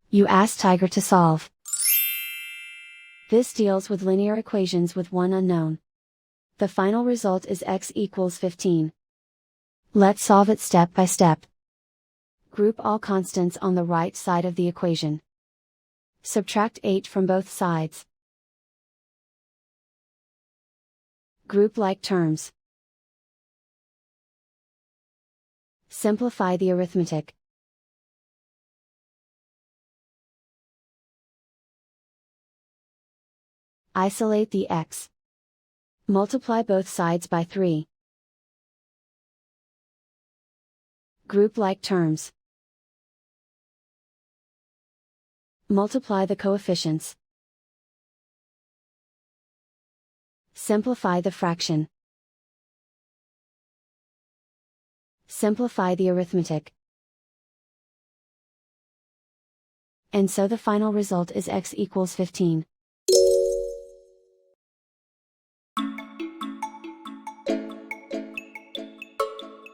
You ask Tiger to solve. This deals with linear equations with one unknown. The final result is x equals 15. Let's solve it step by step. Group all constants on the right side of the equation. Subtract 8 from both sides. Group like terms. Simplify the arithmetic. Isolate the x. Multiply both sides by 3. Group like terms. Multiply the coefficients. Simplify the fraction. Simplify the arithmetic. And so the final result is x equals 15.